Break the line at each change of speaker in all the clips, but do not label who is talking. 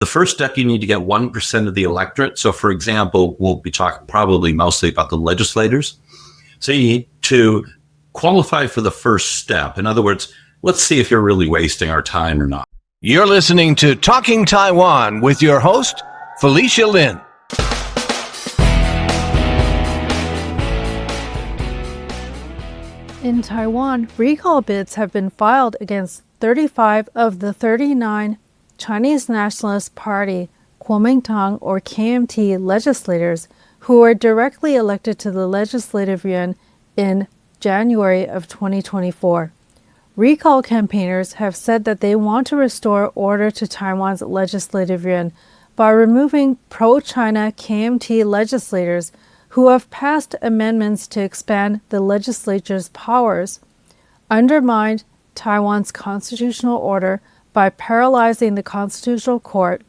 The first step, you need to get 1% of the electorate. So, for example, we'll be talking probably mostly about the legislators. So you need to qualify for the first step. In other words, let's see if you're really wasting our time or not.
You're listening to Talking Taiwan with your host, Felicia Lin.
In Taiwan, recall bids have been filed against 35 of the 39 Chinese Nationalist Party, Kuomintang or KMT legislators who were directly elected to the legislative yuan in January of 2024. Recall campaigners have said that they want to restore order to Taiwan's legislative yuan by removing pro-China KMT legislators who have passed amendments to expand the legislature's powers, undermined Taiwan's constitutional order by paralyzing the Constitutional Court,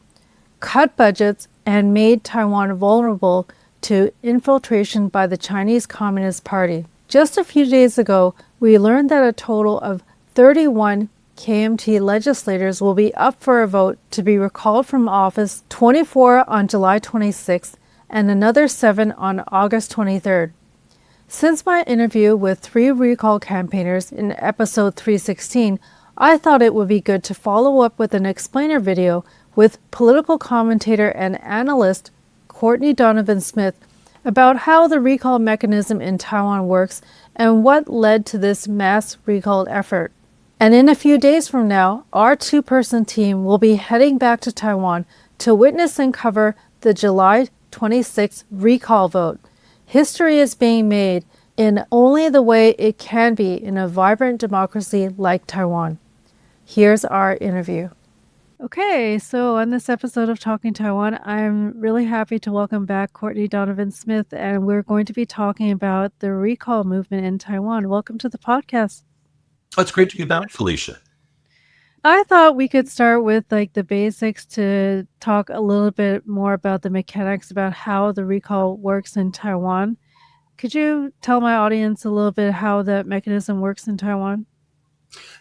cut budgets, and made Taiwan vulnerable to infiltration by the Chinese Communist Party. Just a few days ago, we learned that a total of 31 KMT legislators will be up for a vote to be recalled from office, 24 on July 26th and another 7 on August 23rd. Since my interview with 3 recall campaigners in episode 316, I thought it would be good to follow up with an explainer video with political commentator and analyst Courtney Donovan Smith about how the recall mechanism in Taiwan works and what led to this mass recall effort. And in a few days from now, our 2-person team will be heading back to Taiwan to witness and cover the July 26th recall vote. History is being made in only the way it can be in a vibrant democracy like Taiwan. Here's our interview. Okay, so on this episode of Talking Taiwan, I'm really happy to welcome back Courtney Donovan Smith, and we're going to be talking about the recall movement in Taiwan. Welcome to the podcast.
Oh, it's great to be back, Felicia.
I thought we could start with the basics to talk a little bit more about the mechanics about how the recall works in Taiwan. Could you tell my audience a little bit how that mechanism works in Taiwan?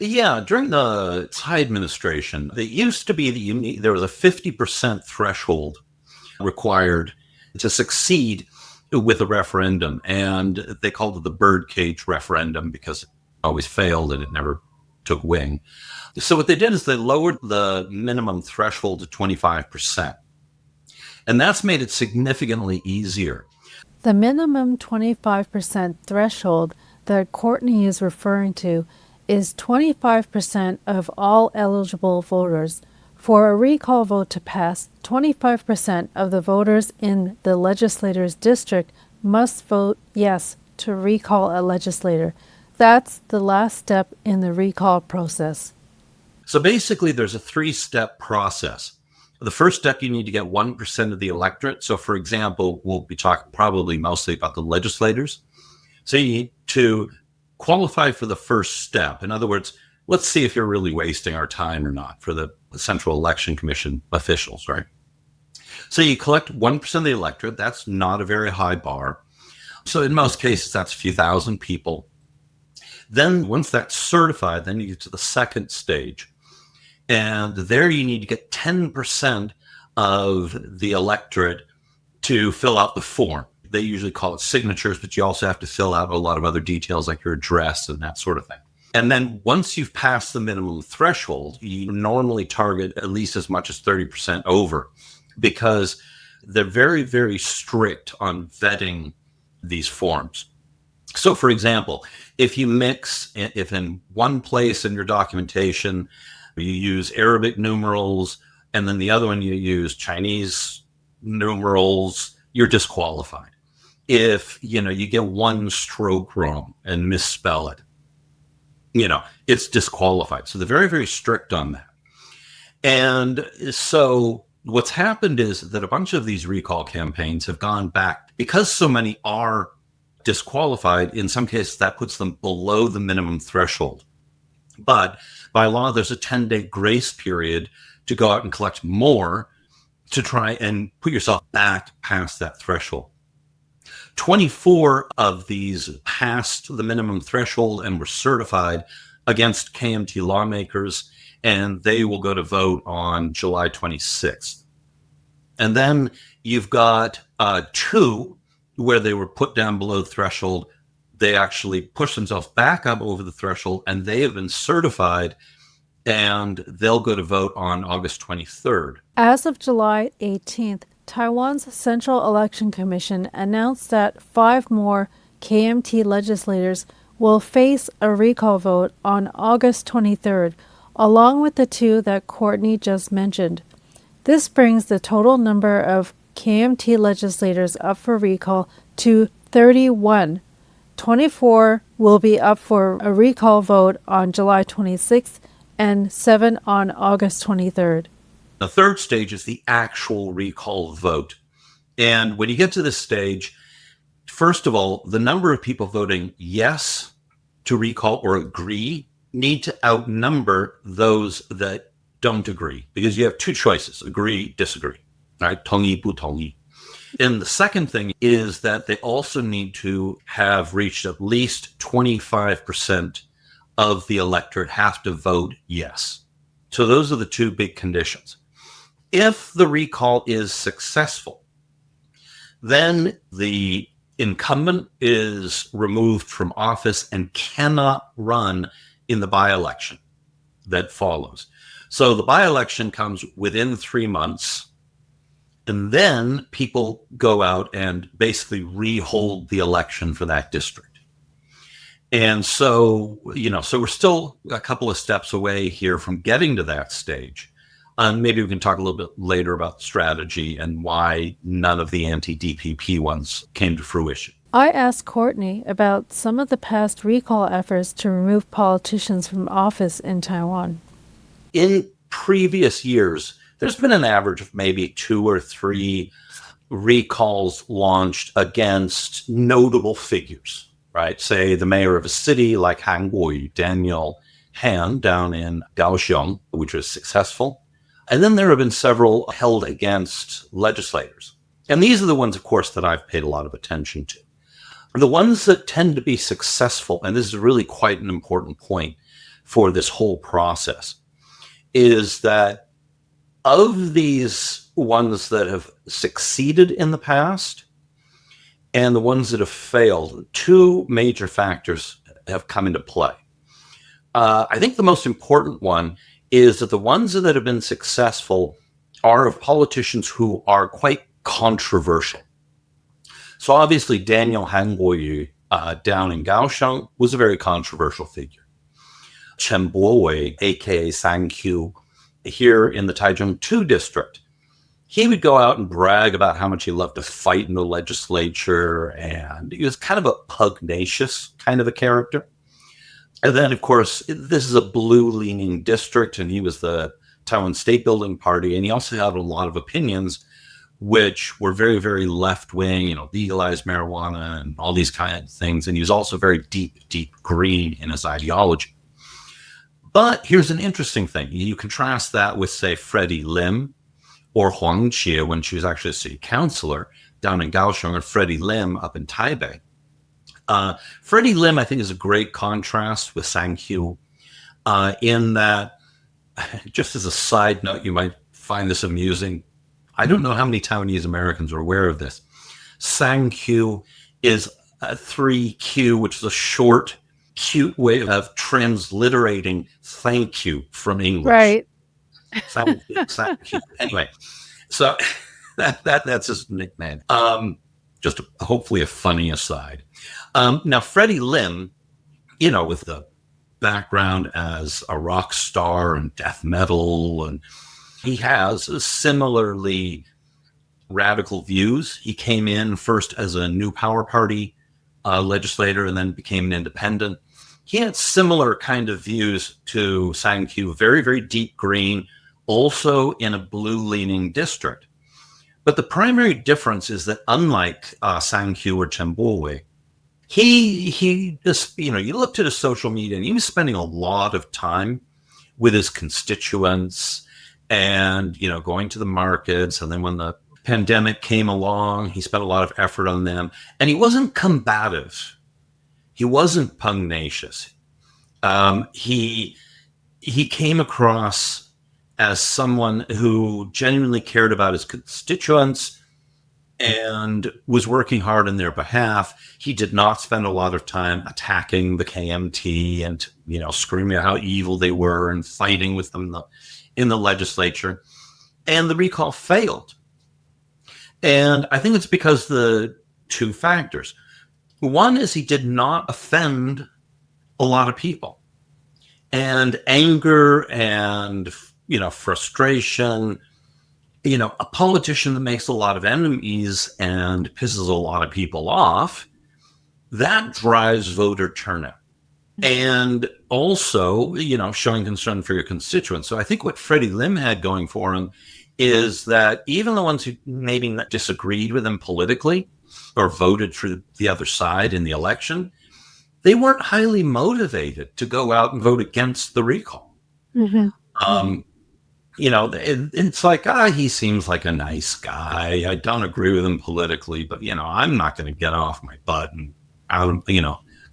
Yeah, during the Tsai administration, it used to be that there was a 50% threshold required to succeed with a referendum, and they called it the birdcage referendum because it always failed and it never took wing. So what they did is they lowered the minimum threshold to 25%, and that's made it significantly easier.
The minimum 25% threshold that Courtney is referring to is 25% of all eligible voters. For a recall vote to pass, 25% of the voters in the legislator's district must vote yes to recall a legislator. That's the last step in the recall process.
So basically, there's a 3-step process. The first step, you need to get 1% of the electorate. So, for example, we'll be talking probably mostly about the legislators. So you need to qualify for the first step. In other words, let's see if you're really wasting our time or not for the Central Election Commission officials, right? So you collect 1% of the electorate. That's not a very high bar. So in most cases, that's a few thousand people. Then once that's certified, then you get to the second stage. And there you need to get 10% of the electorate to fill out the form. They usually call it signatures, but you also have to fill out a lot of other details like your address and that sort of thing. And then once you've passed the minimum threshold, you normally target at least as much as 30% over, because they're very, very strict on vetting these forms. So, for example, if in one place in your documentation you use Arabic numerals and then the other one you use Chinese numerals, you're disqualified. If, you get one stroke wrong and misspell it, it's disqualified. So they're very, very strict on that. And so what's happened is that a bunch of these recall campaigns have gone back because so many are disqualified. In some cases, that puts them below the minimum threshold. But by law, there's a 10-day grace period to go out and collect more to try and put yourself back past that threshold. 24 of these passed the minimum threshold and were certified against KMT lawmakers, and they will go to vote on July 26th. And then you've got two where they were put down below the threshold. They actually push themselves back up over the threshold, and they have been certified, and they'll go to vote on August 23rd.
As of July 18th, Taiwan's Central Election Commission announced that 5 more KMT legislators will face a recall vote on August 23rd, along with the 2 that Courtney just mentioned. This brings the total number of KMT legislators up for recall to 31. 24 will be up for a recall vote on July 26th and 7 on August 23rd.
The third stage is the actual recall vote. And when you get to this stage, first of all, the number of people voting yes to recall or agree need to outnumber those that don't agree, because you have 2 choices: agree, disagree, right? 同意不同意. And the second thing is that they also need to have reached at least 25% of the electorate have to vote yes. So those are the 2 big conditions. If the recall is successful, then the incumbent is removed from office and cannot run in the by-election that follows. So the by-election comes within 3 months, and then people go out and basically rehold the election for that district. And so, so we're still a couple of steps away here from getting to that stage. Maybe we can talk a little bit later about strategy and why none of the anti-DPP ones came to fruition.
I asked Courtney about some of the past recall efforts to remove politicians from office in Taiwan.
In previous years, there's been an average of maybe 2 or 3 recalls launched against notable figures, right? Say the mayor of a city like Han Kuo-yu, Daniel Han, down in Kaohsiung, which was successful. And then there have been several held against legislators. And these are the ones, of course, that I've paid a lot of attention to. The ones that tend to be successful, and this is really quite an important point for this whole process, is that of these ones that have succeeded in the past and the ones that have failed, 2 major factors have come into play. I think the most important one is that the ones that have been successful are of politicians who are quite controversial. So obviously Daniel Han Kuo-yu down in Kaohsiung was a very controversial figure. Chen Bo-wei, aka Sang Q, here in the Taichung 2 district, he would go out and brag about how much he loved to fight in the legislature, and he was kind of a pugnacious kind of a character. And then, of course, this is a blue-leaning district, and he was the Taiwan State Building Party, and he also had a lot of opinions which were very, very left-wing, legalize marijuana and all these kind of things. And he was also very deep, deep green in his ideology. But here's an interesting thing. You contrast that with, say, Freddie Lim or Huang Qie when she was actually a city councilor down in Kaohsiung, or Freddie Lim up in Taipei. Freddie Lim, I think, is a great contrast with Sang Q in that, just as a side note, you might find this amusing. I don't know how many Taiwanese Americans are aware of this. Sang Q is a 3Q, which is a short, cute way of transliterating thank you from English.
Right.
Sang Q. Anyway, so that's his nickname. Just hopefully a funny aside. Now, Freddie Lim, with the background as a rock star and death metal, and he has similarly radical views. He came in first as a New Power Party legislator and then became an independent. He had similar kind of views to Sang Q, very, very deep green, also in a blue-leaning district. But the primary difference is that unlike Sang Q or Chen Bo-wei, he just, you looked at his social media and he was spending a lot of time with his constituents and, going to the markets. And then when the pandemic came along, he spent a lot of effort on them. And he wasn't combative. He wasn't pugnacious. He he came across as someone who genuinely cared about his constituents and was working hard on their behalf. He did not spend a lot of time attacking the KMT and, screaming out how evil they were and fighting with them in the legislature. And the recall failed. And I think it's because the two factors. One is he did not offend a lot of people. And anger and, frustration, a politician that makes a lot of enemies and pisses a lot of people off, that drives voter turnout. And also, showing concern for your constituents. So I think what Freddie Lim had going for him is that even the ones who maybe disagreed with him politically or voted for the other side in the election, they weren't highly motivated to go out and vote against the recall. Mm-hmm. It's like, he seems like a nice guy. I don't agree with him politically, but, I'm not going to get off my butt and,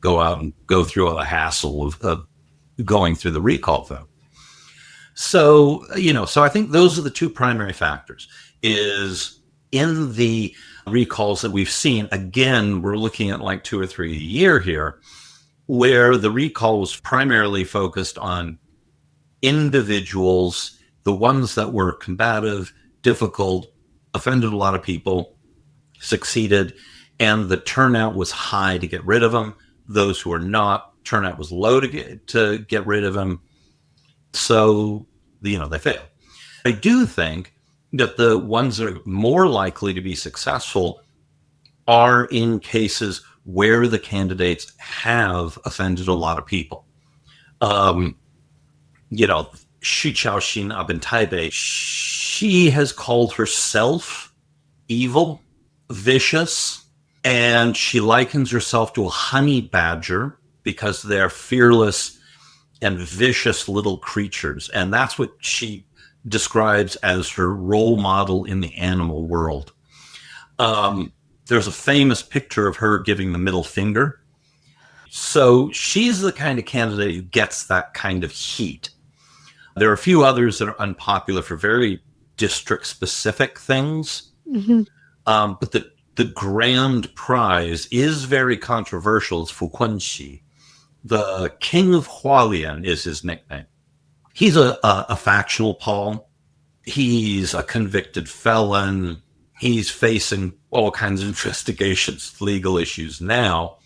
go out and go through all the hassle of going through the recall vote. So I think those are the two primary factors. Is in the recalls that we've seen, again, we're looking at like 2 or 3 a year here, where the recall was primarily focused on individuals, the ones that were combative, difficult, offended a lot of people, succeeded, and the turnout was high to get rid of them. Those who are not, turnout was low to get rid of them. So, they fail. I do think that the ones that are more likely to be successful are in cases where the candidates have offended a lot of people. Xu Qiaoxin up in Taipei, she has called herself evil, vicious, and she likens herself to a honey badger because they're fearless and vicious little creatures. And that's what she describes as her role model in the animal world. There's a famous picture of her giving the middle finger. So she's the kind of candidate who gets that kind of heat. There are a few others that are unpopular for very district-specific things. Mm-hmm. But the grand prize is very controversial. It's Fu Kunxi. The King of Hualien is his nickname. He's a factional Paul. He's a convicted felon. He's facing all kinds of investigations, legal issues now.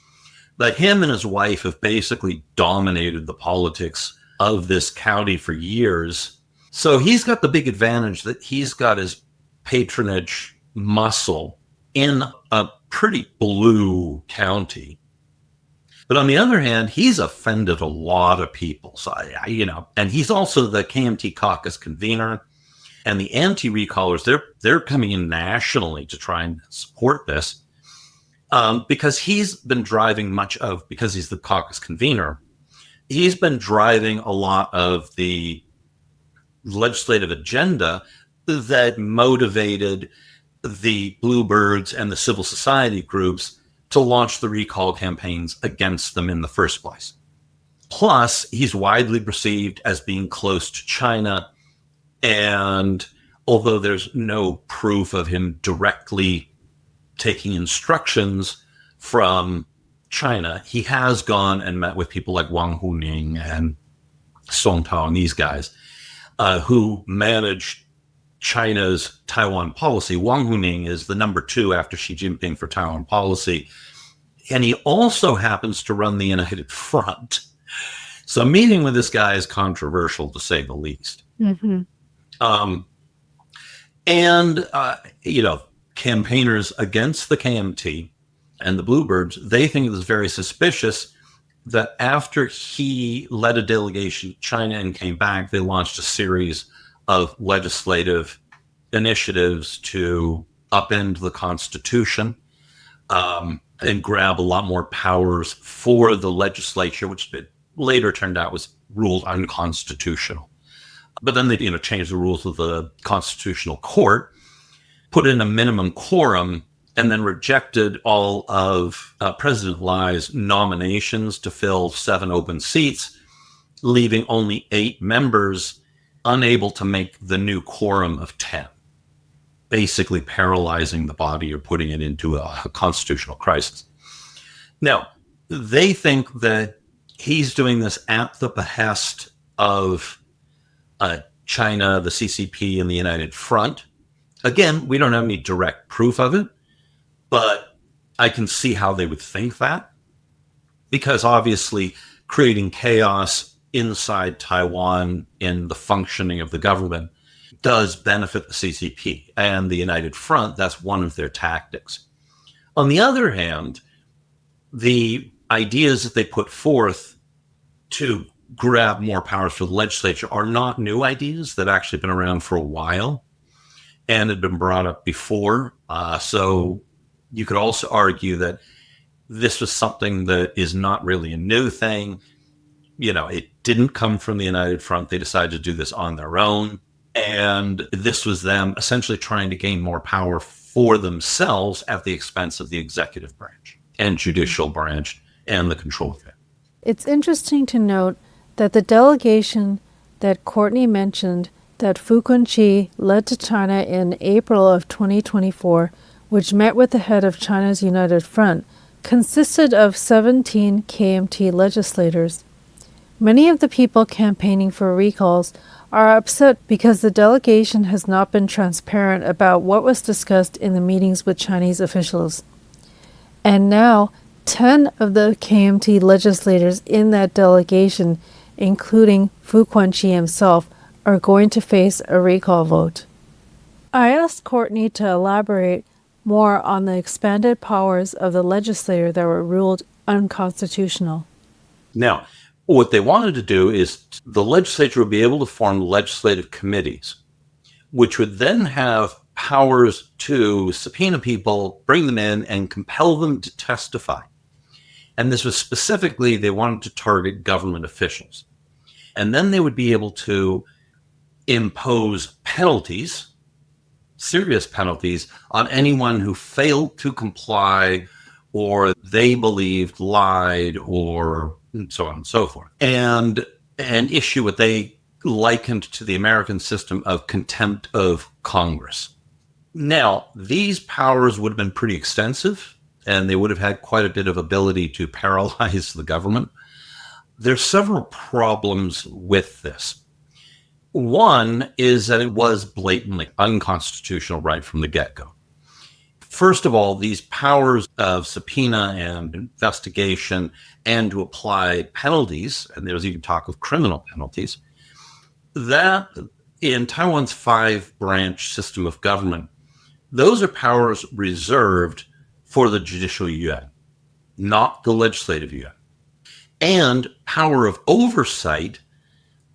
But him and his wife have basically dominated the politics of this county for years. So he's got the big advantage that he's got his patronage muscle in a pretty blue county. But on the other hand, he's offended a lot of people. So, and he's also the KMT caucus convener. And the anti-recallers, they're coming in nationally to try and support this because he's been driving because he's the caucus convener, he's been driving a lot of the legislative agenda that motivated the Bluebirds and the civil society groups to launch the recall campaigns against them in the first place. Plus, he's widely perceived as being close to China. And although there's no proof of him directly taking instructions from China, he has gone and met with people like Wang Huning and Song Tao and these guys who manage China's Taiwan policy. Wang Huning is the number 2 after Xi Jinping for Taiwan policy. And he also happens to run the United Front. So meeting with this guy is controversial, to say the least. Mm-hmm. Campaigners against the KMT and the Bluebirds, they think it was very suspicious that after he led a delegation to China and came back, they launched a series of legislative initiatives to upend the Constitution and grab a lot more powers for the legislature, which later turned out was ruled unconstitutional. But then they changed the rules of the Constitutional Court, put in a minimum quorum, and then rejected all of President Lai's nominations to fill 7 open seats. leaving only 8 members unable to make the new quorum of 10, basically paralyzing the body or putting it into a constitutional crisis. Now, they think that he's doing this at the behest of China, the CCP, and the United Front. Again, we don't have any direct proof of it, but I can see how they would think that, because obviously creating chaos inside Taiwan in the functioning of the government does benefit the CCP and the United Front. That's one of their tactics. On the other hand, the ideas that they put forth to grab more powers for the legislature are not new ideas that actually been around for a while and had been brought up before. So you could also argue that this was something that is not really a new thing. You know, it didn't come from the United Front. They decided to do this on their own. And this was them essentially trying to gain more power for themselves at the expense of the executive branch and judicial branch and the control of it.
It's interesting to note that the delegation that Courtney mentioned that Fu Kunqi led to China in April of 2024, which met with the head of China's United Front, consisted of 17 KMT legislators. Many of the people campaigning for recalls are upset because the delegation has not been transparent about what was discussed in the meetings with Chinese officials. And now, 10 of the KMT legislators in that delegation, including Fu Kunqi himself, are going to face a recall vote. I asked Courtney to elaborate more on the expanded powers of the legislature that were ruled unconstitutional.
Now, what they wanted to do is the legislature would be able to form legislative committees, which would then have powers to subpoena people, bring them in, and compel them to testify. And this was specifically, they wanted to target government officials. And then they would be able to impose penalties, serious penalties, on anyone who failed to comply or they believed lied or so on and so forth. And issue what they likened to the American system of contempt of Congress. Now, these powers would have been pretty extensive, and they would have had quite a bit of ability to paralyze the government. There's several problems with this. One is that it was blatantly unconstitutional right from the get-go. First of all, these powers of subpoena and investigation and to apply penalties, and there was even talk of criminal penalties, that in Taiwan's 5-branch system of government, those are powers reserved for the judicial yuan, not the legislative yuan. And power of oversight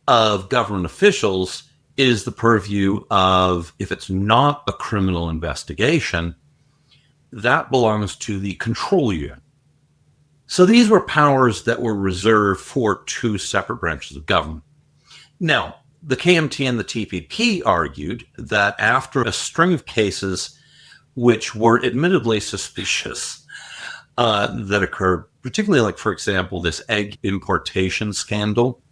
of government officials is the purview of, if it's not a criminal investigation, that belongs to the control yuan. So these were powers that were reserved for 2 separate branches of government. Now, the KMT and the TPP argued that after a string of cases which were admittedly suspicious that occurred, particularly like, for example, this egg importation scandal,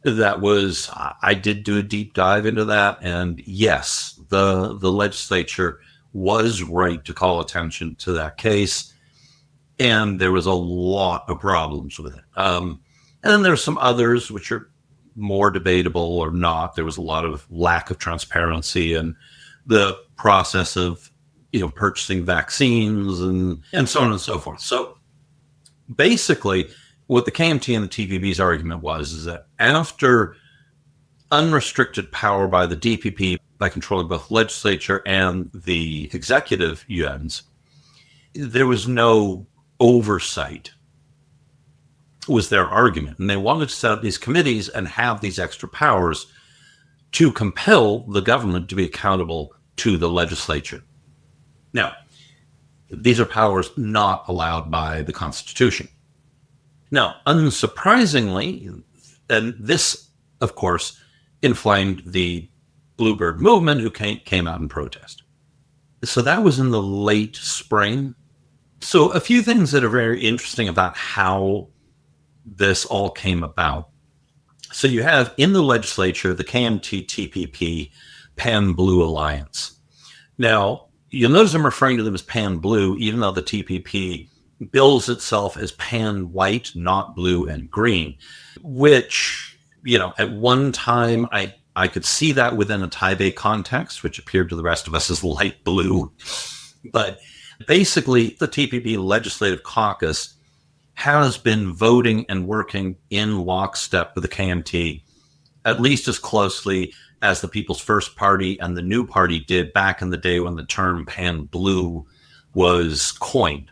that was, I did do a deep dive into that, and yes, the legislature was right to call attention to that case, and there was a lot of problems with it. And then there's some others which are more debatable or not. There was a lot of lack of transparency in the process of, purchasing vaccines and so on and so forth. So basically, what the KMT and the TPP's argument was is that after unrestricted power by the DPP by controlling both legislature and the executive yuans, there was no oversight, was their argument. And they wanted to set up these committees and have these extra powers to compel the government to be accountable to the legislature. Now, these are powers not allowed by the Constitution. Now, unsurprisingly, and this, of course, inflamed the Bluebird movement, who came out in protest. So that was in the late spring. So a few things that are very interesting about how this all came about. So you have in the legislature the KMT-TPP Pan-Blue Alliance. Now, you'll notice I'm referring to them as Pan-Blue, even though the TPP bills itself as Pan-White, not blue and green, which, at one time I could see that within a Taipei context, which appeared to the rest of us as light blue. But basically, the TPP Legislative Caucus has been voting and working in lockstep with the KMT, at least as closely as the People's First Party and the New Party did back in the day when the term Pan-Blue was coined.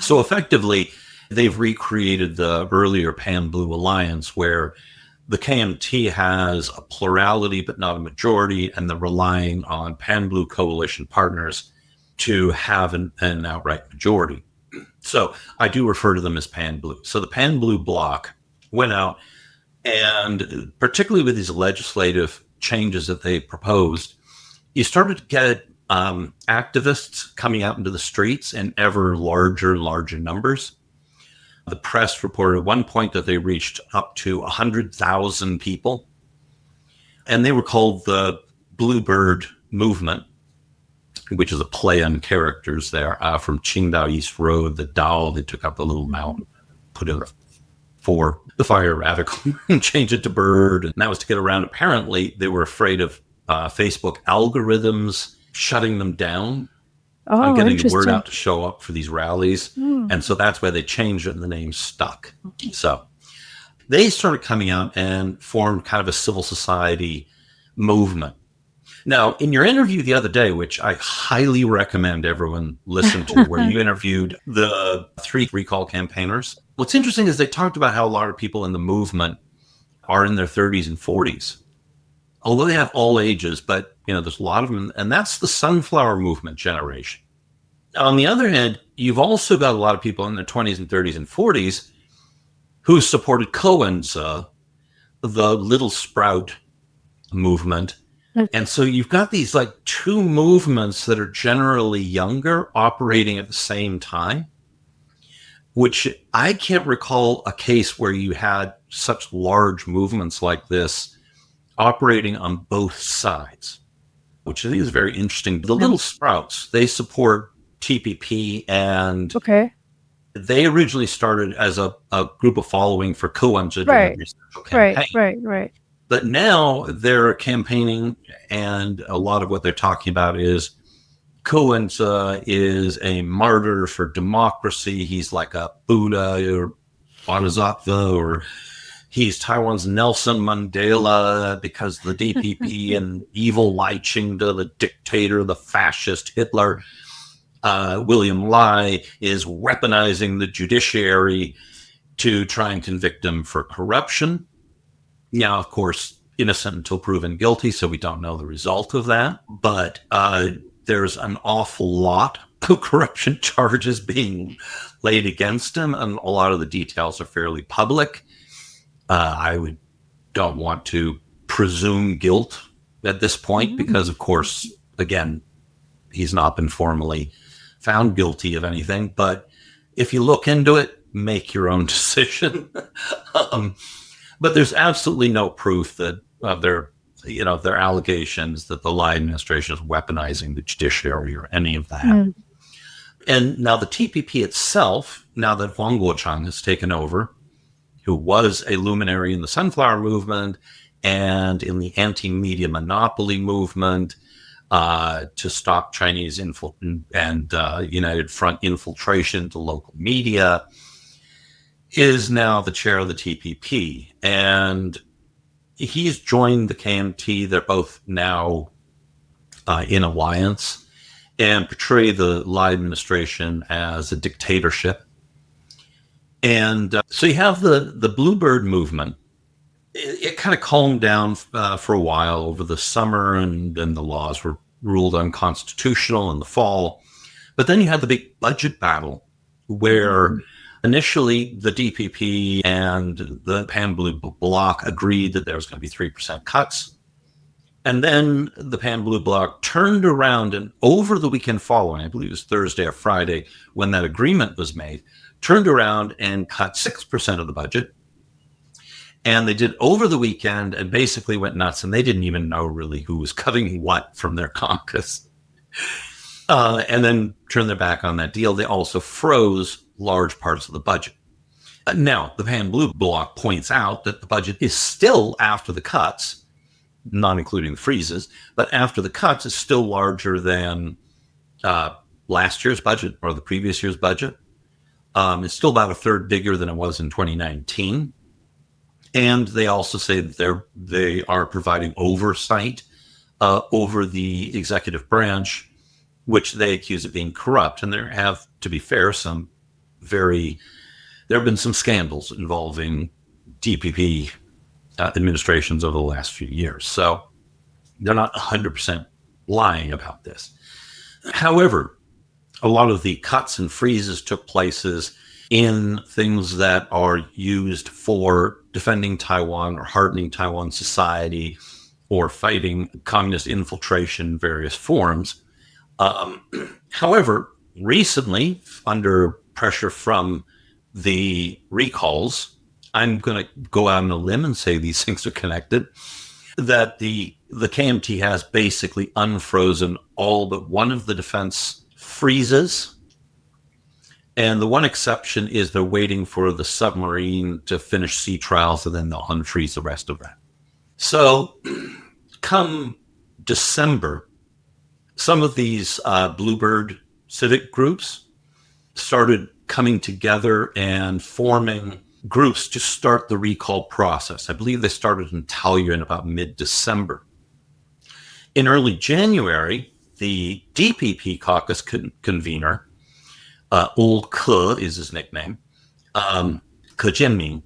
So effectively, they've recreated the earlier Pan-Blue Alliance, where the KMT has a plurality but not a majority, and they're relying on Pan-Blue coalition partners to have an outright majority. So I do refer to them as Pan-Blue. So the Pan-Blue bloc went out, and particularly with these legislative changes that they proposed, you started to get activists coming out into the streets in ever larger and larger numbers. The press reported at one point that they reached up to 100,000 people, and they were called the Bluebird Movement, which is a play on characters there from Qingdao East Road, the Dao. They took up a little mountain, put it for the fire radical, and changed it to bird. And that was to get around. Apparently, they were afraid of Facebook algorithms shutting them down on getting the word out to show up for these rallies. And so that's why they changed it and the name stuck. So they started coming out and formed kind of a civil society movement. Now, in your interview the other day, which I highly recommend everyone listen to, where you interviewed the 3 recall campaigners, what's interesting is they talked about how a lot of people in the movement are in their 30s and 40s. Although they have all ages, but there's a lot of them, and that's the sunflower movement generation. On the other hand, you've also got a lot of people in their 20s and 30s and 40s who supported Cohen's the Little Sprout movement. And so you've got these like 2 movements that are generally younger operating at the same time, which I can't recall a case where you had such large movements like this operating on both sides, which I think is very interesting. The Little Sprouts, they support TPP, and they originally started as a group of following for Kuomintang campaign.
Right.
But now they're campaigning, and a lot of what they're talking about is Kuomintang is a martyr for democracy. He's like a Buddha or Bodhisattva, or he's Taiwan's Nelson Mandela, because the DPP and evil Lai Ching, the dictator, the fascist Hitler, William Lai, is weaponizing the judiciary to try and convict him for corruption. Now, of course, innocent until proven guilty, so we don't know the result of that. But there's an awful lot of corruption charges being laid against him, and a lot of the details are fairly public. I don't want to presume guilt at this point because, of course, again, he's not been formally found guilty of anything. But if you look into it, make your own decision. But there's absolutely no proof that their allegations that the Lai administration is weaponizing the judiciary or any of that. And now the TPP itself, now that Wang Guochang has taken over, who was a luminary in the sunflower movement and in the anti-media monopoly movement to stop Chinese and United Front infiltration to local media, is now the chair of the TPP. And he's joined the KMT. They're both now in alliance and portray the Lai administration as a dictatorship. And so you have the Bluebird movement. It kind of calmed down for a while over the summer, and then the laws were ruled unconstitutional in the fall. But then you had the big budget battle where initially the DPP and the Pan-Blue bloc agreed that there was going to be 3% cuts. And then the Pan-Blue bloc turned around, and over the weekend following, I believe it was Thursday or Friday, when that agreement was made, turned around and cut 6% of the budget. And they did over the weekend and basically went nuts. And they didn't even know really who was cutting what from their caucus. And then turned their back on that deal. They also froze large parts of the budget. Now, the Pan Blue Bloc points out that the budget is still, after the cuts, not including the freezes, but after the cuts is still larger than last year's budget or the previous year's budget. It's still about a third bigger than it was in 2019. And they also say that they are providing oversight over the executive branch, which they accuse of being corrupt. And there have, to be fair, there have been some scandals involving DPP administrations over the last few years. So they're not 100% lying about this. However, a lot of the cuts and freezes took places in things that are used for defending Taiwan or hardening Taiwan society or fighting communist infiltration in various forms. However, recently, under pressure from the recalls, I'm going to go out on a limb and say these things are connected, that the KMT has basically unfrozen all but one of the defense freezes. And the one exception is they're waiting for the submarine to finish sea trials, and then they'll unfreeze the rest of that. So come December, some of these Bluebird civic groups started coming together and forming groups to start the recall process. I believe they started in Taoyuan in about mid-December. In early January, the DPP caucus convener, Old Ke is his nickname, Ke Jianming,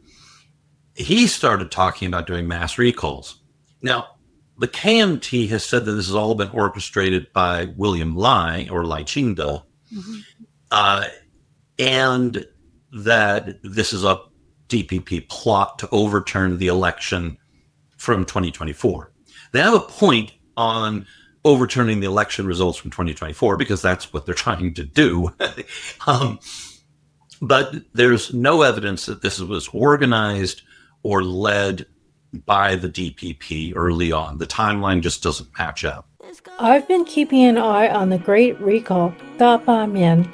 he started talking about doing mass recalls. Now, the KMT has said that this has all been orchestrated by William Lai, or Lai Ching-te, and that this is a DPP plot to overturn the election from 2024. They have a point on overturning the election results from 2024 because that's what they're trying to do. But there's no evidence that this was organized or led by the DPP early on. The timeline just doesn't match up.
I've been keeping an eye on the Great Recall, Da Ba Mian,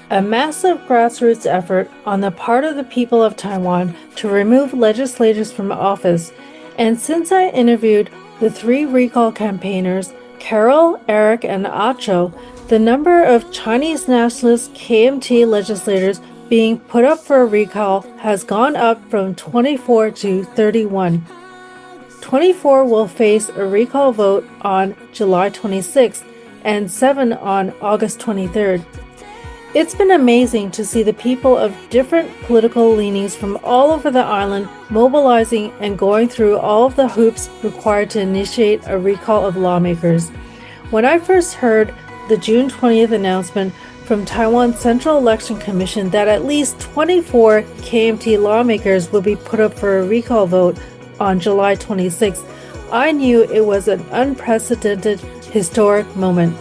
a massive grassroots effort on the part of the people of Taiwan to remove legislators from office. And since I interviewed the 3 recall campaigners, Carol, Eric, and Acho, the number of Chinese nationalist KMT legislators being put up for a recall has gone up from 24 to 31. 24 will face a recall vote on July 26th and 7 on August 23rd. It's been amazing to see the people of different political leanings from all over the island mobilizing and going through all of the hoops required to initiate a recall of lawmakers. When I first heard the June 20th announcement from Taiwan's Central Election Commission that at least 24 KMT lawmakers would be put up for a recall vote on July 26th, I knew it was an unprecedented historic moment.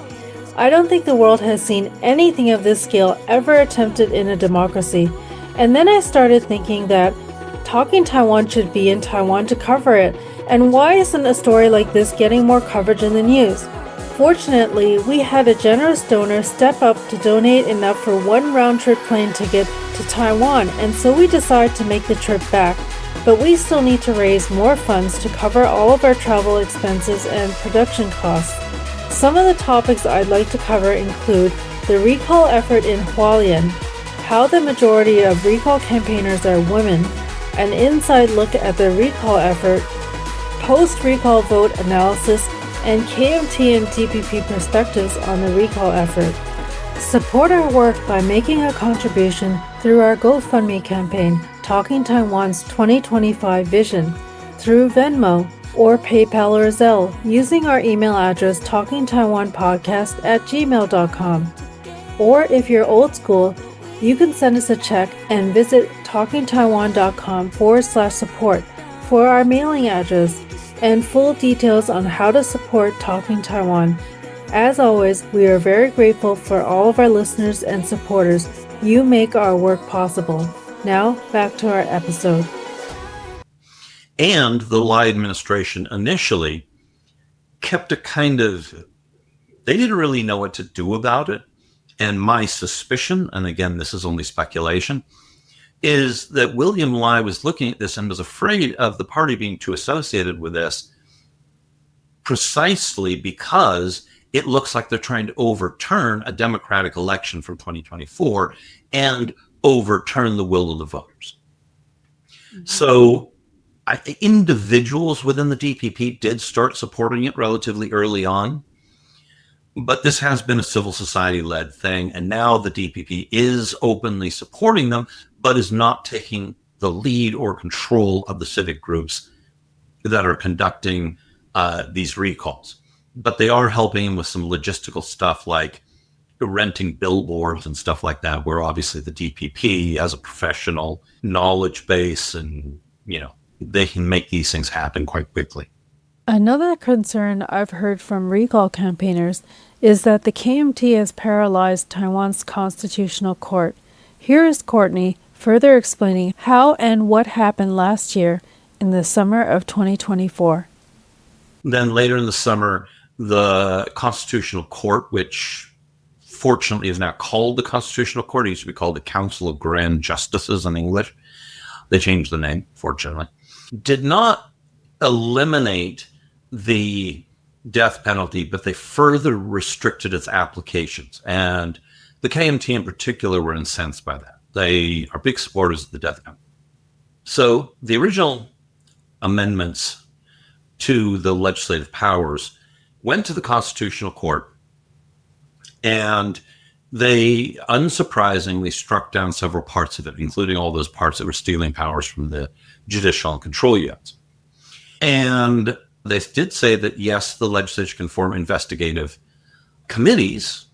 I don't think the world has seen anything of this scale ever attempted in a democracy. And then I started thinking that Talking Taiwan should be in Taiwan to cover it. And why isn't a story like this getting more coverage in the news? Fortunately, we had a generous donor step up to donate enough for 1 round-trip plane ticket to Taiwan, and so we decided to make the trip back. But we still need to raise more funds to cover all of our travel expenses and production costs. Some of the topics I'd like to cover include the recall effort in Hualien, how the majority of recall campaigners are women, an inside look at the recall effort, post-recall vote analysis, and KMT and DPP perspectives on the recall effort. Support our work by making a contribution through our GoFundMe campaign, Talking Taiwan's 2025 Vision, through Venmo or PayPal or Zelle using our email address talkingtaiwanpodcast@gmail.com. Or if you're old school, you can send us a check and visit talkingtaiwan.com/support for our mailing address and full details on how to support Talking Taiwan. As always, we are very grateful for all of our listeners and supporters. You make our work possible. Now, back to our episode.
And the Lai administration initially kept a kind of, they didn't really know what to do about it. And my suspicion, and again, this is only speculation, is that William Lai was looking at this and was afraid of the party being too associated with this, precisely because it looks like they're trying to overturn a democratic election from 2024 and overturn the will of the voters. Mm-hmm. So individuals within the DPP did start supporting it relatively early on, but this has been a civil society-led thing, and now the DPP is openly supporting them, but is not taking the lead or control of the civic groups that are conducting these recalls. But they are helping with some logistical stuff like renting billboards and stuff like that, where obviously the DPP has a professional knowledge base and, they can make these things happen quite quickly.
Another concern I've heard from recall campaigners is that the KMT has paralyzed Taiwan's constitutional court. Here is Courtney further explaining how and what happened last year in the summer of 2024.
Then later in the summer, the Constitutional Court, which fortunately is now called the Constitutional Court, it used to be called the Council of Grand Justices in English. They changed the name, fortunately. Did not eliminate the death penalty, but they further restricted its applications. And the KMT in particular were incensed by that. They are big supporters of the death penalty. So the original amendments to the legislative powers went to the Constitutional Court, and they unsurprisingly struck down several parts of it, including all those parts that were stealing powers from the judicial and control units. And they did say that, yes, the legislature can form investigative committees,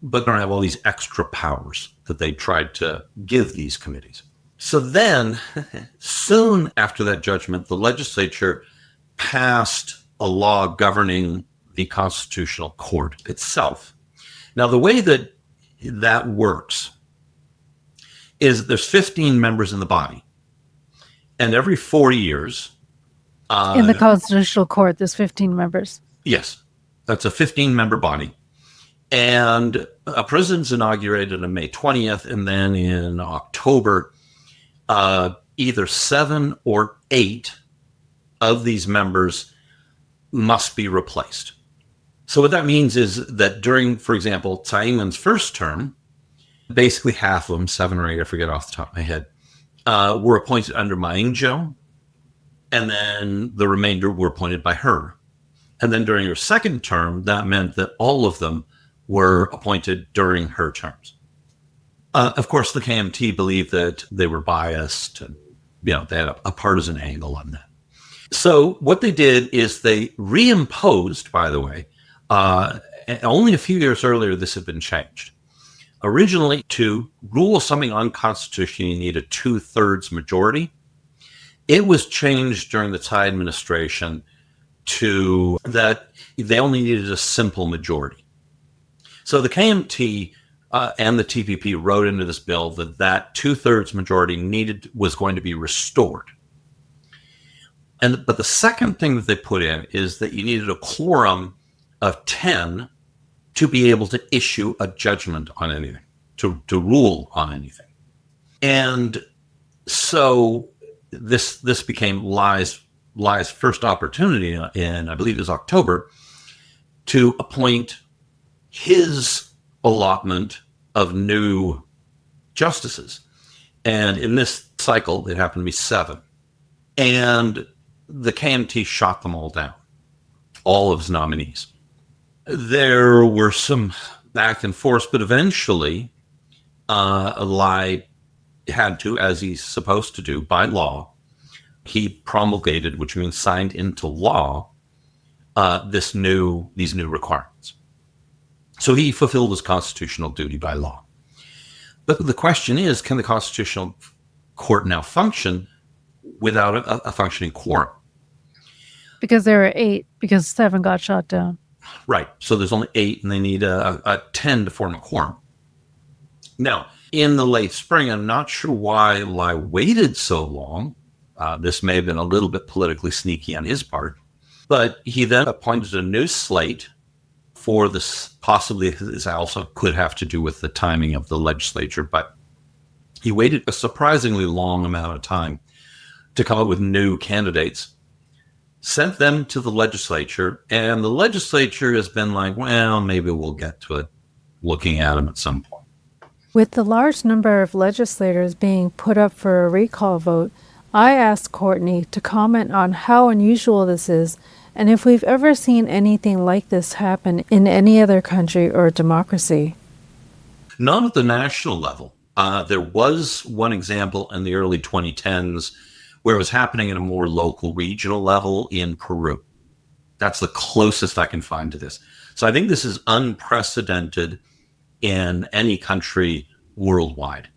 but don't have all these extra powers that they tried to give these committees. So then, soon after that judgment, the legislature passed a law governing the Constitutional Court itself. Now, the way that that works is there's 15 members in the body, and every 4 years,
in the Constitutional Court, there's 15 members. Yes,
that's a 15-member body. And a president's inaugurated on May 20th, and then in October, either 7 or 8 of these members must be replaced. So what that means is that during, for example, Tsai Ing-wen's first term, basically half of them, 7 or 8, I forget off the top of my head, were appointed under Ma Ying-jeou, and then the remainder were appointed by her. And then during her second term, that meant that all of them were appointed during her terms. Of course, the KMT believed that they were biased, and they had a partisan angle on that. So what they did is they reimposed, by the way, only a few years earlier, this had been changed. Originally, to rule something unconstitutional, you need a 2/3 majority. It was changed during the Tsai administration to that they only needed a simple majority. So the KMT and the TPP wrote into this bill that 2/3 majority was going to be restored. But the second thing that they put in is that you needed a quorum of 10 to be able to issue a judgment on anything, to rule on anything. And so this became Lai's first opportunity in, I believe it was October, to appoint his allotment of new justices. And in this cycle, it happened to be 7. And the KMT shot them all down, all of his nominees. There were some back and forth, but eventually Lai had to, as he's supposed to do by law, he promulgated, which means signed into law, these new requirements. So he fulfilled his constitutional duty by law. But the question is, can the Constitutional Court now function without a functioning quorum?
Because there are 8, because 7 got shot down.
Right. So there's only 8, and they need a 10 to form a quorum. Now, in the late spring, I'm not sure why Lai waited so long. This may have been a little bit politically sneaky on his part, but he then appointed a new slate for this. Possibly this also could have to do with the timing of the legislature, but he waited a surprisingly long amount of time to come up with new candidates, sent them to the legislature, and the legislature has been like, well, maybe we'll get to it, looking at them at some point.
With the large number of legislators being put up for a recall vote, I asked Courtney to comment on how unusual this is and if we've ever seen anything like this happen in any other country or democracy.
Not at the national level. There was one example in the early 2010s where it was happening at a more local, regional level in Peru. That's the closest I can find to this. So I think this is unprecedented in any country worldwide.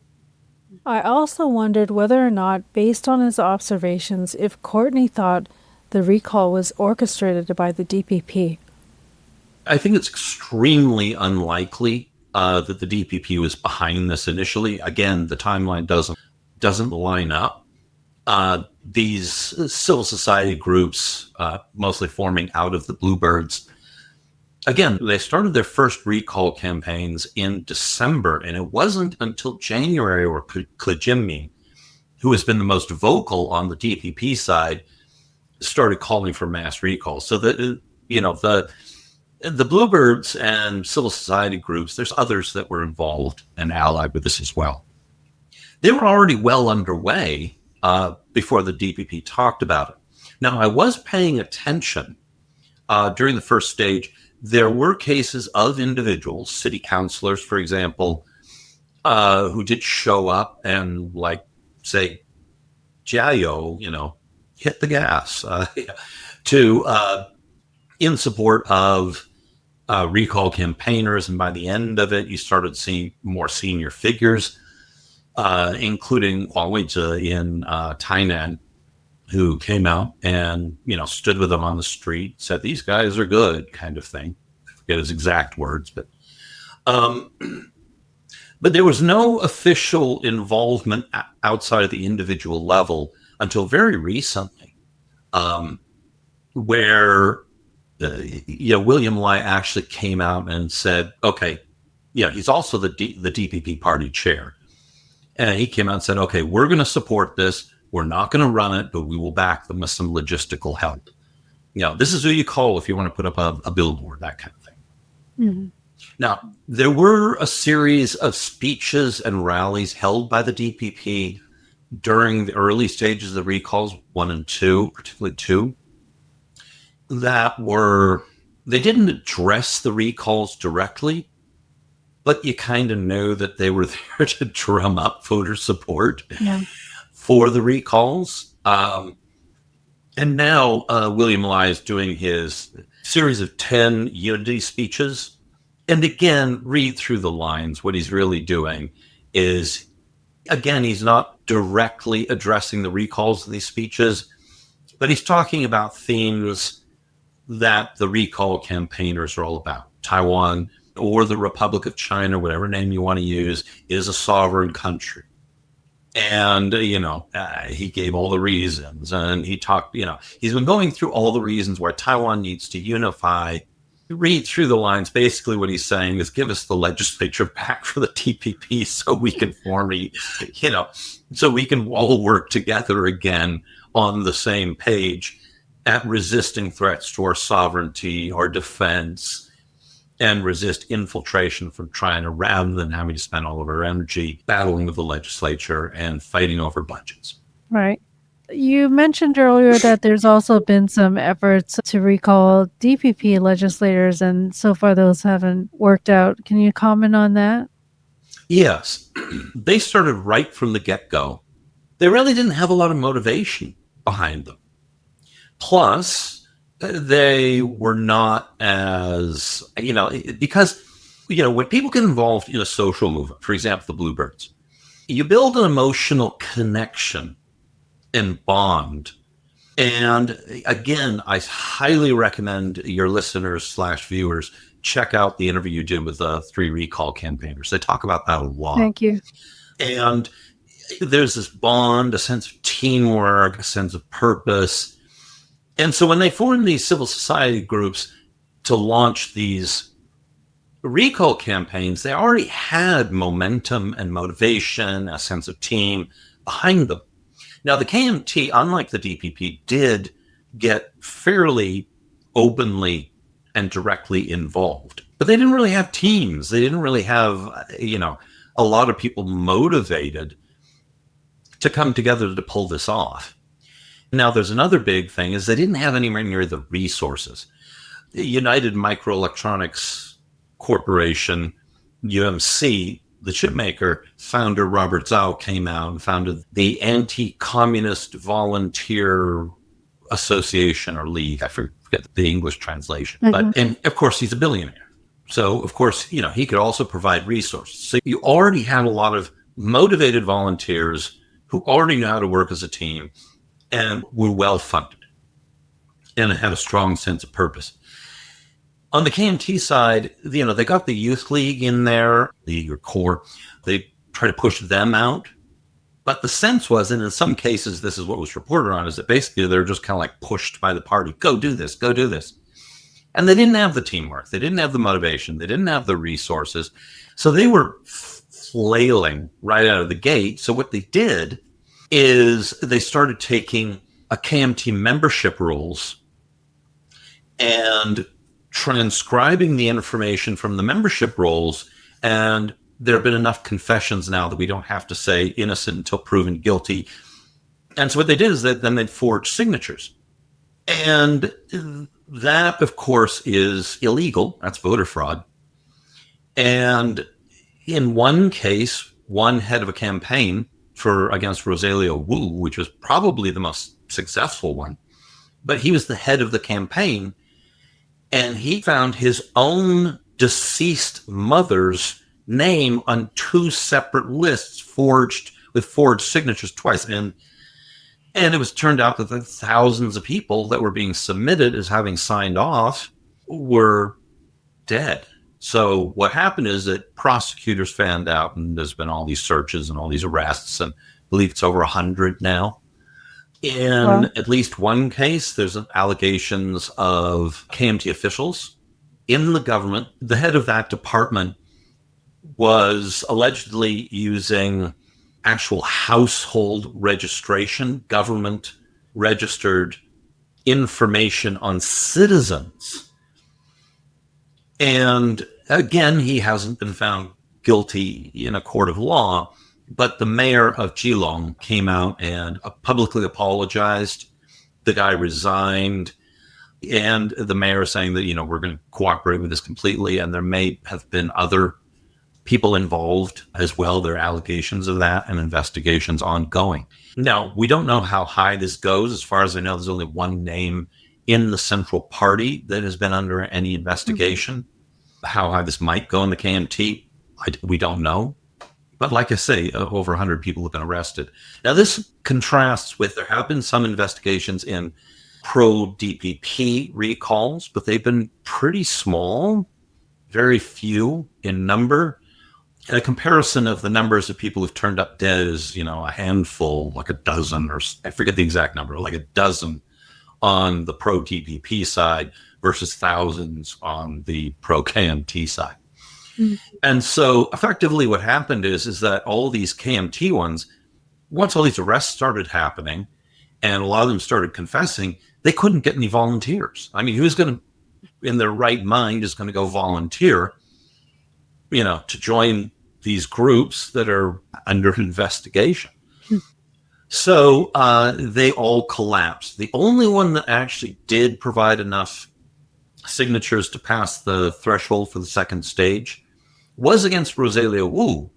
I also wondered whether or not, based on his observations, if Courtney thought the recall was orchestrated by the DPP.
I think it's extremely unlikely that the DPP was behind this initially. Again, the timeline doesn't line up. These civil society groups, mostly forming out of the Bluebirds, again, they started their first recall campaigns in December, and it wasn't until January where Kujimmi, who has been the most vocal on the DPP side, started calling for mass recalls. So the Bluebirds and civil society groups, there's others that were involved and allied with this as well. They were already well underway before the DPP talked about it. Now, I was paying attention during the first stage. There were cases of individuals, city councilors, for example, who did show up and say, Jiayo, hit the gas in support of recall campaigners. And by the end of it, you started seeing more senior figures, including Huang Weizhi in Tainan, who came out and, stood with them on the street, said, these guys are good, kind of thing. I forget his exact words, but there was no official involvement outside of the individual level until very recently, where William Lai actually came out and said, okay, he's also the DPP party chair. And he came out and said, okay, we're going to support this. We're not going to run it, but we will back them with some logistical help. This is who you call if you want to put up a billboard, that kind of thing.
Mm-hmm.
Now, there were a series of speeches and rallies held by the DPP during the early stages of the recalls, 1 and 2, particularly 2, they didn't address the recalls directly, but you kind of know that they were there to drum up voter support for the recalls. And now William Lai is doing his series of 10 unity speeches. And again, read through the lines. What he's really doing is, again, he's not directly addressing the recalls of these speeches, but he's talking about themes that the recall campaigners are all about. Taiwan or the Republic of China, whatever name you want to use, is a sovereign country. And, he gave all the reasons, and he talked, he's been going through all the reasons why Taiwan needs to unify. You read through the lines, basically what he's saying is give us the legislature back for the TPP so we can so we can all work together again on the same page at resisting threats to our sovereignty, our defense, and resist infiltration from China rather than having to spend all of our energy battling with the legislature and fighting over budgets.
Right. You mentioned earlier that there's also been some efforts to recall DPP legislators, and so far those haven't worked out. Can you comment on that?
Yes. They started right from the get-go. They really didn't have a lot of motivation behind them. Plus, they were not as, because, when people get involved in a social movement, for example, the Bluebirds, you build an emotional connection and bond. And again, I highly recommend your listeners/viewers check out the interview you did with the 3 recall campaigners. They talk about that a lot.
Thank you.
And There's this bond, a sense of teamwork, a sense of purpose. And so when they formed these civil society groups to launch these recall campaigns, they already had momentum and motivation, a sense of team behind them. Now, the KMT, unlike the DPP, did get fairly openly and directly involved, but they didn't really have teams. They didn't really have, a lot of people motivated to come together to pull this off. Now, there's another big thing is they didn't have anywhere near the resources. The United Microelectronics Corporation, UMC, the chipmaker founder Robert Zhao came out and founded the Anti-Communist Volunteer Association or League. I forget the English translation. And of course, he's a billionaire. So, of course, he could also provide resources. So you already had a lot of motivated volunteers who already knew how to work as a team and were well funded and had a strong sense of purpose. On the KMT side, they got the Youth League in there, League or Core. They try to push them out. But the sense was, and in some cases, this is what was reported on, is that basically they're just kind of like pushed by the party. Go do this, go do this. And they didn't have the teamwork. They didn't have the motivation. They didn't have the resources. So they were flailing right out of the gate. So what they did is they started taking a KMT membership rules and transcribing the information from the membership rolls, and there have been enough confessions now that we don't have to say innocent until proven guilty. And so what they did is that then they'd forge signatures. And that, of course, is illegal. That's voter fraud. And in one case, one head of a campaign against Rosalia Wu, which was probably the most successful one, but he was the head of the campaign. And he found his own deceased mother's name on two separate lists forged signatures twice. And it was turned out that the thousands of people that were being submitted as having signed off were dead. So what happened is that prosecutors found out, and there's been all these searches and all these arrests, and I believe it's over 100 now. In at least one case, there's allegations of KMT officials in the government. The head of that department was allegedly using actual household registration, government registered information on citizens. And again, he hasn't been found guilty in a court of law. But the mayor of Geelong came out and publicly apologized. The guy resigned. And the mayor is saying that, we're going to cooperate with this completely. And there may have been other people involved as well. There are allegations of that and investigations ongoing. Now, we don't know how high this goes. As far as I know, there's only one name in the Central Party that has been under any investigation. Mm-hmm. How high this might go in the KMT, we don't know. But like I say, over 100 people have been arrested. Now, this contrasts with, there have been some investigations in pro-DPP recalls, but they've been pretty small, very few in number. And a comparison of the numbers of people who've turned up dead is, a handful, like a dozen, or I forget the exact number, like a dozen on the pro-DPP side versus thousands on the pro-KMT side. Mm-hmm. And so effectively what happened is that all these KMT ones, once all these arrests started happening and a lot of them started confessing, they couldn't get any volunteers. I mean, who's going to, in their right mind, is going to go volunteer, to join these groups that are under investigation? Mm-hmm. So they all collapsed. The only one that actually did provide enough signatures to pass the threshold for the second stage was against Rosalia Wu,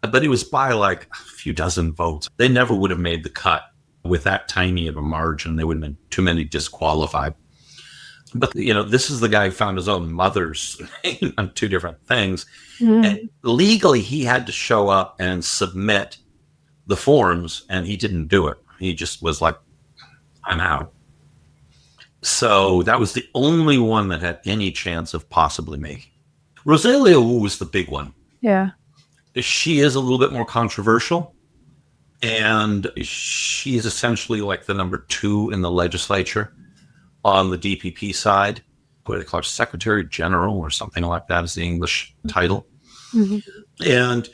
but it was by like a few dozen votes. They never would have made the cut with that tiny of a margin. There would have been too many disqualified. But, this is the guy who found his own mother's name on two different things. Mm-hmm. And legally, he had to show up and submit the forms, and he didn't do it. He just was like, I'm out. So that was the only one that had any chance of possibly making. Rosalia Wu was the big one.
Yeah.
She is a little bit more controversial. And she's essentially like the number 2 in the legislature on the DPP side. What do they call her? Secretary General or something like that is the English title.
Mhm.
And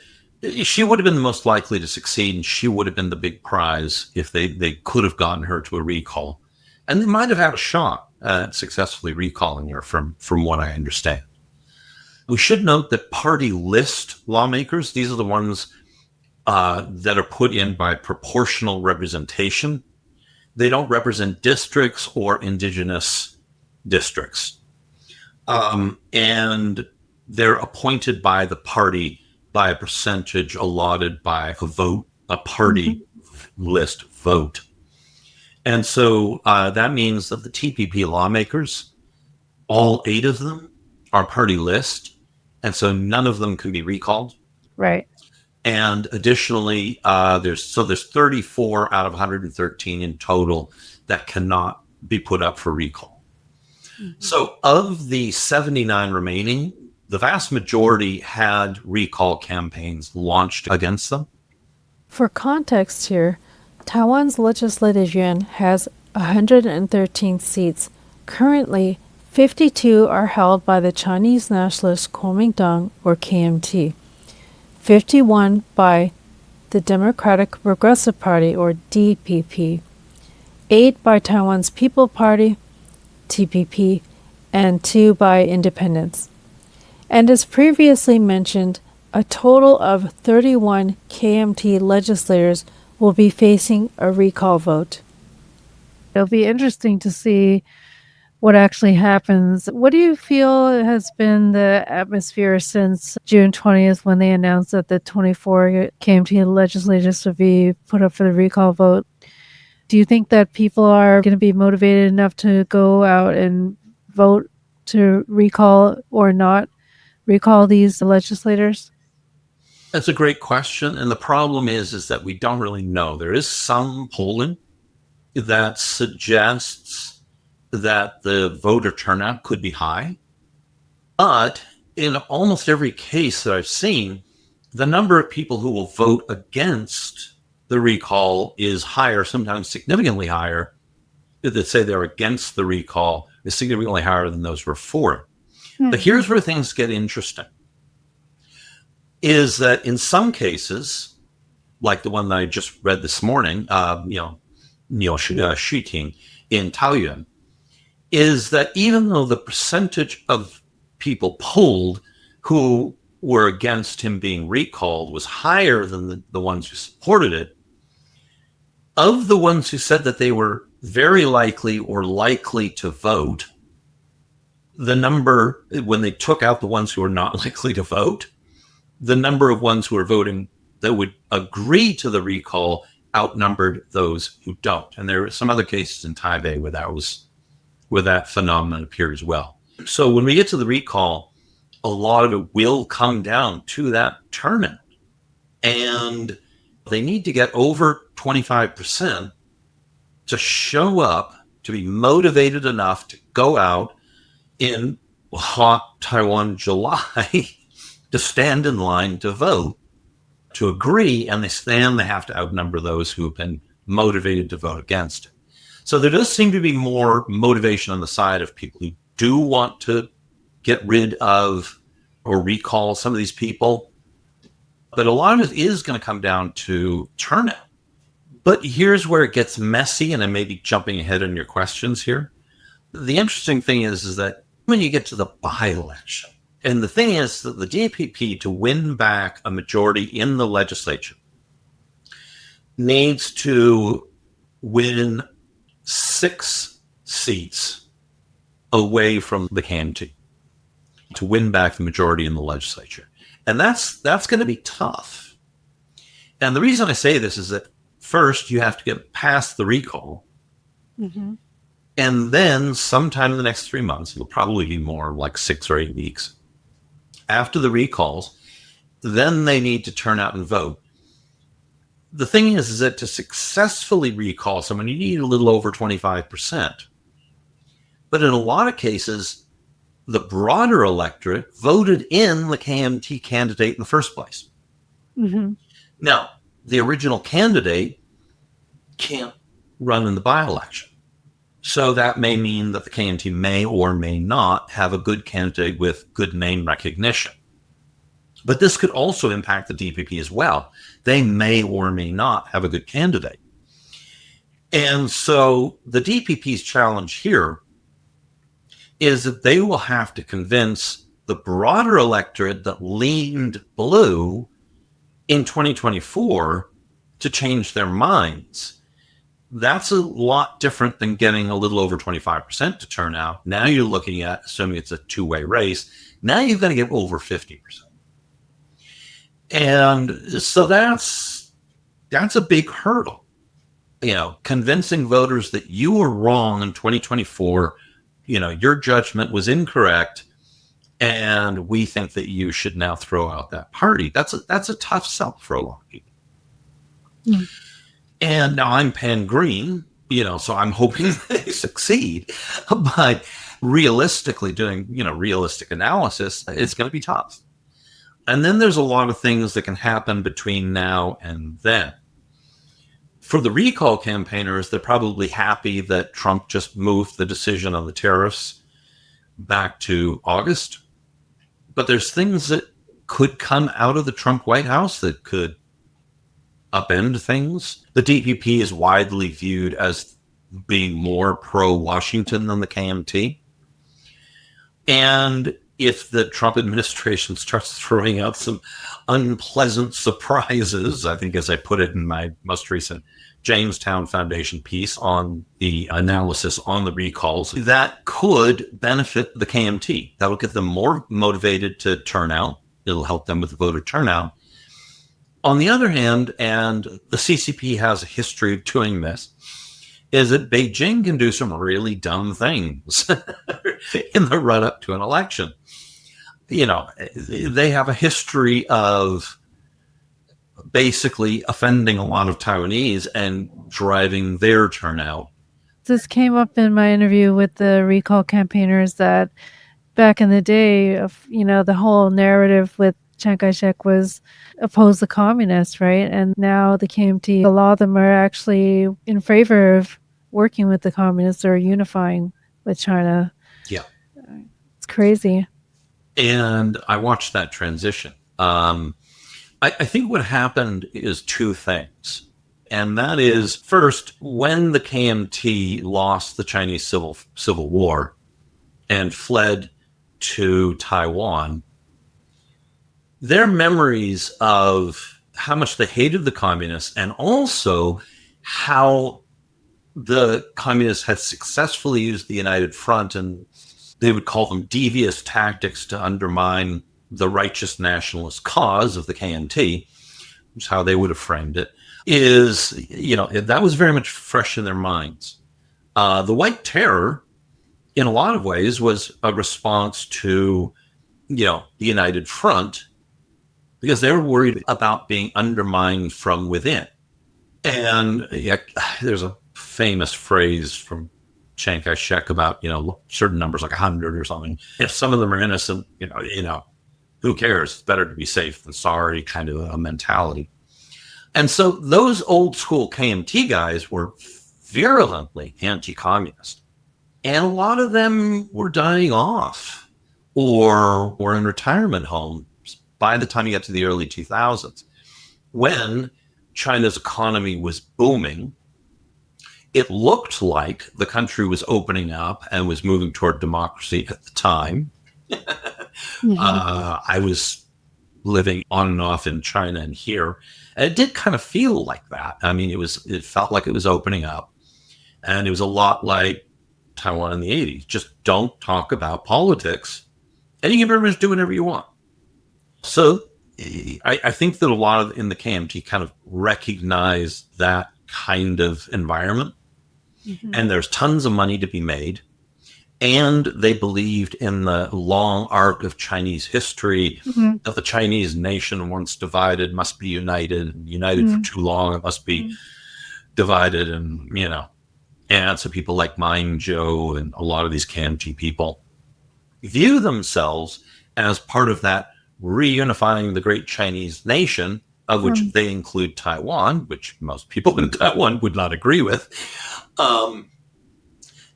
she would have been the most likely to succeed, and she would have been the big prize if they could have gotten her to a recall. And they might have had a shot at successfully recalling her from what I understand. We should note that party list lawmakers, these are the ones that are put in by proportional representation. They don't represent districts or indigenous districts. And they're appointed by the party by a percentage allotted by a vote, a party list vote. And so that means that the TPP lawmakers, all 8 of them are party list. And so none of them can be recalled.
Right.
And additionally, there's 34 out of 113 in total that cannot be put up for recall. Mm-hmm. So of the 79 remaining, the vast majority had recall campaigns launched against them.
For context here, Taiwan's legislative yuan has 113 seats. Currently, 52 are held by the Chinese Nationalist Kuomintang or KMT, 51 by the Democratic Progressive Party or DPP, 8 by Taiwan's People Party, TPP, and 2 by independents. And as previously mentioned, a total of 31 KMT legislators will be facing a recall vote. It'll be interesting to see what actually happens. What do you feel has been the atmosphere since June 20th when they announced that the 24 KMT legislators will be put up for the recall vote? Do you think that people are going to be motivated enough to go out and vote to recall or not recall these legislators?
That's a great question. And the problem is that we don't really know. There is some polling that suggests that the voter turnout could be high. But in almost every case that I've seen, the number of people who will vote against the recall is higher, sometimes significantly higher. That say they're against the recall is significantly higher than those who are for it. But here's where things get interesting, is that in some cases, like the one that I just read this morning, Shiting in Taoyuan, is that even though the percentage of people polled who were against him being recalled was higher than the ones who supported it, of the ones who said that they were very likely or likely to vote, the number, when they took out the ones who were not likely to vote, the number of ones who are voting that would agree to the recall outnumbered those who don't. And there are some other cases in Taipei where that phenomenon appears as well. So when we get to the recall, a lot of it will come down to that turnout. And they need to get over 25% to show up, to be motivated enough to go out in hot Taiwan July to stand in line to vote, to agree, and they have to outnumber those who have been motivated to vote against it. So there does seem to be more motivation on the side of people who do want to get rid of or recall some of these people. But a lot of it is going to come down to turnout. But here's where it gets messy, and I may be jumping ahead on your questions here. The interesting thing is that when you get to the by-election, and the thing is that the DPP, to win back a majority in the legislature, needs to win 6 seats away from the KMT to win back the majority in the legislature. And that's going to be tough. And the reason I say this is that first you have to get past the recall. Mm-hmm. And then sometime in the next 3 months, it'll probably be more like 6 or 8 weeks after the recalls, then they need to turn out and vote. The thing is that to successfully recall someone, you need a little over 25%. But in a lot of cases, the broader electorate voted in the KMT candidate in the first place. Mm-hmm. Now, the original candidate can't run in the by-election. So that may mean that the KMT may or may not have a good candidate with good name recognition. But this could also impact the DPP as well. They may or may not have a good candidate. And so the DPP's challenge here is that they will have to convince the broader electorate that leaned blue in 2024 to change their minds. That's a lot different than getting a little over 25% to turn out. Now you're looking at, assuming it's a two-way race, now you've got to get over 50%. And so that's a big hurdle. You know, convincing voters that you were wrong in 2024, you know, your judgment was incorrect, and we think that you should now throw out that party. That's a tough sell for a lot of people. Mm. And now I'm pan-green, you know, so I'm hoping they succeed. But realistically, doing, you know, realistic analysis, it's going to be tough. And then there's a lot of things that can happen between now and then. For the recall campaigners, they're probably happy that Trump just moved the decision on the tariffs back to August. But there's things that could come out of the Trump White House that could upend things. The DPP is widely viewed as being more pro-Washington than the KMT. And if the Trump administration starts throwing out some unpleasant surprises, I think, as I put it in my most recent Jamestown Foundation piece on the analysis on the recalls, that could benefit the KMT. That'll get them more motivated to turn out. It'll help them with the voter turnout. On the other hand, and the CCP has a history of doing this, is that Beijing can do some really dumb things in the run-up to an election. You know, they have a history of basically offending a lot of Taiwanese and driving their turnout.
This came up in my interview with the recall campaigners that back in the day, of, you know, the whole narrative with Chiang Kai-shek was oppose the communists, right? And now the KMT, a lot of them are actually in favor of working with the communists or unifying with China.
Yeah.
It's crazy.
And I watched that transition. I think what happened is two things. And that is, first, when the KMT lost the Chinese Civil War and fled to Taiwan, their memories of how much they hated the communists and also how the communists had successfully used the United Front, and they would call them devious tactics to undermine the righteous nationalist cause of the KMT, which is how they would have framed it, is, you know, that was very much fresh in their minds. The White Terror, in a lot of ways, was a response to, you know, the United Front, because they were worried about being undermined from within. And yeah, there's a famous phrase from Chiang Kai-shek about, you know, certain numbers like 100 or something. If some of them are innocent, you know, who cares? It's better to be safe than sorry, kind of a mentality. And so those old school KMT guys were virulently anti-communist. And a lot of them were dying off or were in retirement homes by the time you get to the early 2000s. When China's economy was booming, it looked like the country was opening up and was moving toward democracy at the time. Mm-hmm. I was living on and off in China and here, and it did kind of feel like that. I mean, it felt like it was opening up, and it was a lot like Taiwan in the 80s. Just don't talk about politics, and you can pretty much do whatever you want. So I think that a lot of in the KMT kind of recognize that kind of environment. Mm-hmm. And there's tons of money to be made. And they believed in the long arc of Chinese history, mm-hmm. that the Chinese nation, once divided, must be united. United mm-hmm. for too long, it must be mm-hmm. divided. And, you know, and so people like Mine Zhou and a lot of these KMT people view themselves as part of that reunifying the great Chinese nation of which they include Taiwan, which most people in Taiwan would not agree with.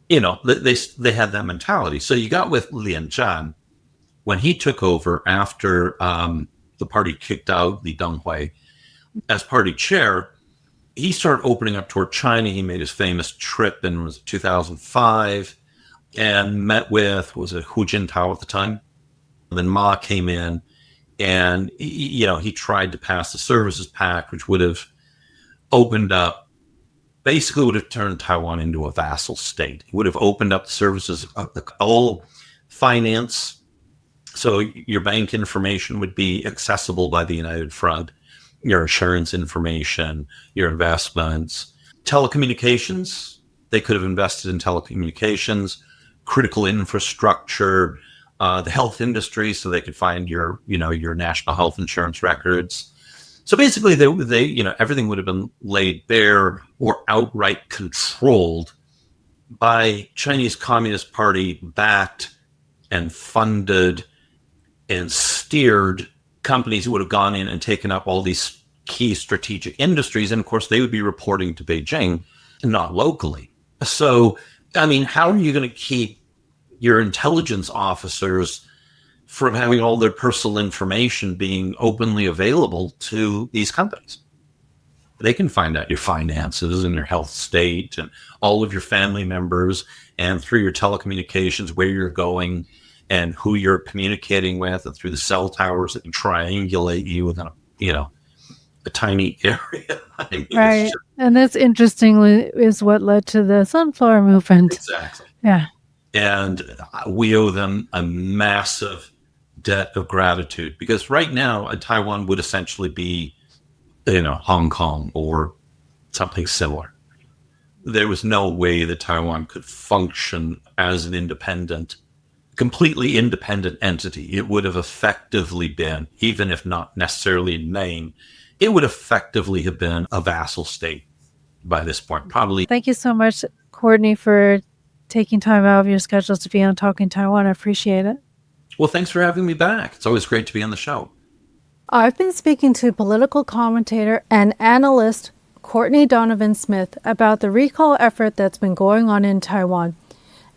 They had that mentality. So you got with Lian Zhan, when he took over after the party kicked out Li Denghui as party chair, he started opening up toward China. He made his famous trip in 2005 and met with, Hu Jintao at the time? Then Ma came in, and he tried to pass the Services Pact, which would have opened up, basically would have turned Taiwan into a vassal state. It would have opened up the services of all finance. So your bank information would be accessible by the United Front, your insurance information, your investments, telecommunications. They could have invested in telecommunications, critical infrastructure, the health industry, so they could find your national health insurance records. So basically, they everything would have been laid bare or outright controlled by Chinese Communist Party backed and funded and steered companies who would have gone in and taken up all these key strategic industries. And of course, they would be reporting to Beijing and not locally. So, I mean, how are you going to keep your intelligence officers from having all their personal information being openly available to these companies? They can find out your finances and your health state and all of your family members, and through your telecommunications, where you're going and who you're communicating with, and through the cell towers that can triangulate you within a tiny area. I mean,
Right. And that's interestingly is what led to the Sunflower Movement.
Exactly.
Yeah.
And we owe them a massive debt of gratitude, because right now Taiwan would essentially be, Hong Kong or something similar. There was no way that Taiwan could function as an completely independent entity. It would have effectively been, even if not necessarily in name, it would effectively have been a vassal state by this point, probably.
Thank you so much, Courtney, for taking time out of your schedule to be on Talking Taiwan. I appreciate it.
Well, thanks for having me back. It's always great to be on the show.
I've been speaking to political commentator and analyst Courtney Donovan Smith about the recall effort that's been going on in Taiwan.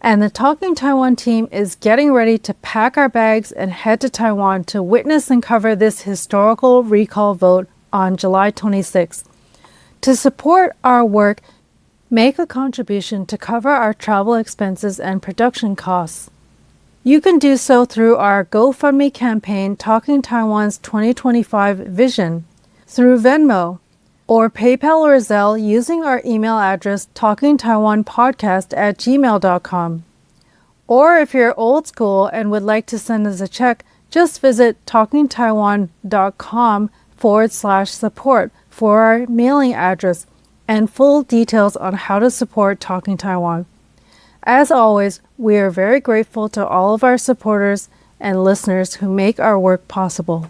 And the Talking Taiwan team is getting ready to pack our bags and head to Taiwan to witness and cover this historical recall vote on July 26th. To support our work, make a contribution to cover our travel expenses and production costs. You can do so through our GoFundMe campaign, Talking Taiwan's 2025 Vision, through Venmo, or PayPal or Zelle using our email address, talkingtaiwanpodcast@gmail.com. Or if you're old school and would like to send us a check, just visit talkingtaiwan.com/support for our mailing address and full details on how to support Talking Taiwan. As always, we are very grateful to all of our supporters and listeners who make our work possible.